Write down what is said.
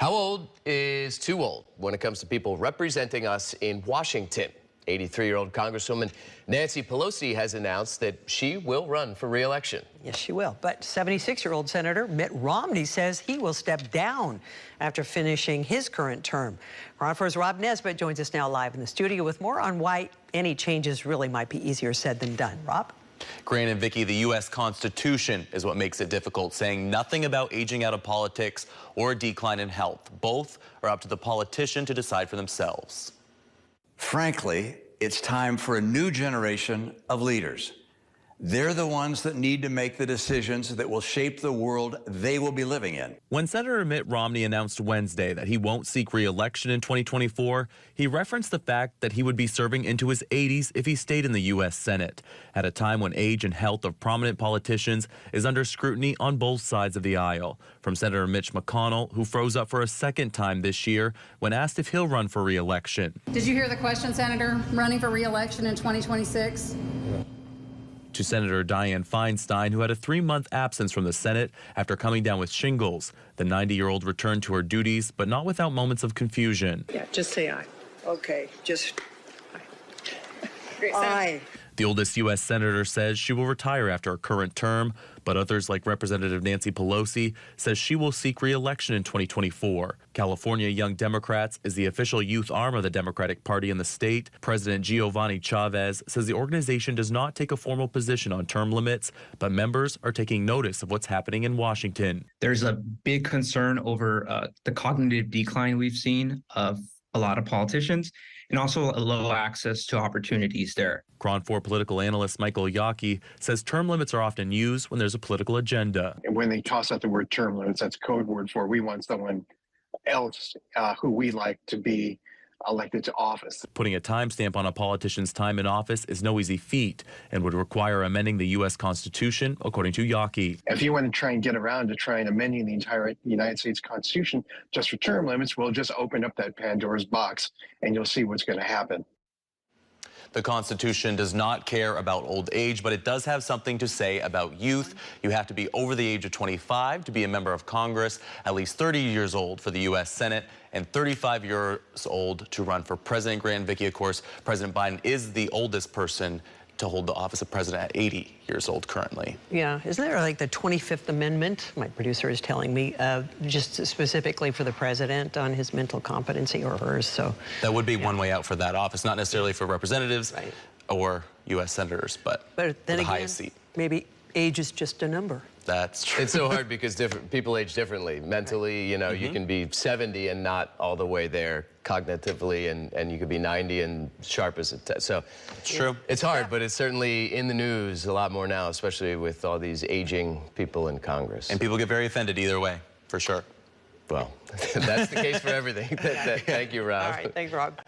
How old is too old when it comes to people representing us in Washington? 83-year-old Congresswoman Nancy Pelosi has announced that she will run for re-election. Yes, she will. But 76-year-old Senator Mitt Romney says he will step down after finishing his current term. KRON 4's Rob Nesbitt joins us now live in the studio with more on why any changes really might be easier said than done. Rob? Gran and Vicky, the U.S. Constitution is what makes it difficult, saying nothing about aging out of politics or a decline in health. Both are up to the politician to decide for themselves. Frankly, it's time for a new generation of leaders. They're the ones that need to make the decisions that will shape the world they will be living in. When Senator Mitt Romney announced Wednesday that he won't seek re-election in 2024, he referenced the fact that he would be serving into his 80s if he stayed in the U.S. Senate, at a time when age and health of prominent politicians is under scrutiny on both sides of the aisle. From Senator Mitch McConnell, who froze up for a second time this year when asked if he'll run for re-election. Did you hear the question, Senator? Running for re-election in 2026? To Senator Dianne Feinstein, who had a 3-month absence from the Senate after coming down with shingles. The 90-year-old returned to her duties, but not without moments of confusion. Yeah, just say aye. Okay, just aye. Aye. The oldest U.S. senator says she will retire after her current term, but others like Representative Nancy Pelosi says she will seek re-election in 2024. California Young Democrats is the official youth arm of the Democratic Party in the state. President Giovanni Chavez says the organization does not take a formal position on term limits, but members are taking notice of what's happening in Washington. There's a big concern over the cognitive decline we've seen of a lot of politicians, and also a low access to opportunities there. KRON 4 political analyst Michael Yockey says term limits are often used when there's a political agenda. And when they toss out the word term limits, that's code word for we want someone else who we like to be elected to office. Putting a timestamp on a politician's time in office is no easy feat and would require amending the U.S. Constitution, according to Yockey. If you want to try and get around to try and amending the entire United States Constitution just for term limits, we'll just open up that Pandora's box and you'll see what's going to happen. The Constitution does not care about old age, but it does have something to say about youth. You have to be over the age of 25 to be a member of Congress, at least 30 years old for the U.S. Senate, and 35 years old to run for president. Gran Vicky, of course, President Biden is the oldest person to hold the office of president at 80 years old currently. Yeah, isn't there like the 25th Amendment, my producer is telling me, just specifically for the president on his mental competency or hers, so. That would be one way out for that office, not necessarily for representatives or U.S. senators, but then the again, highest seat. Maybe age is just a number. That's true. It's so hard because people age differently. Mentally, you know, you can be 70 and not all the way there cognitively, and you could be 90 and sharp as a so it's true. It's hard, but it's certainly in the news a lot more now, especially with all these aging people in Congress. And people get very offended either way, for sure. Well, that's the case for everything. Thank you, Rob. All right, thanks, Rob.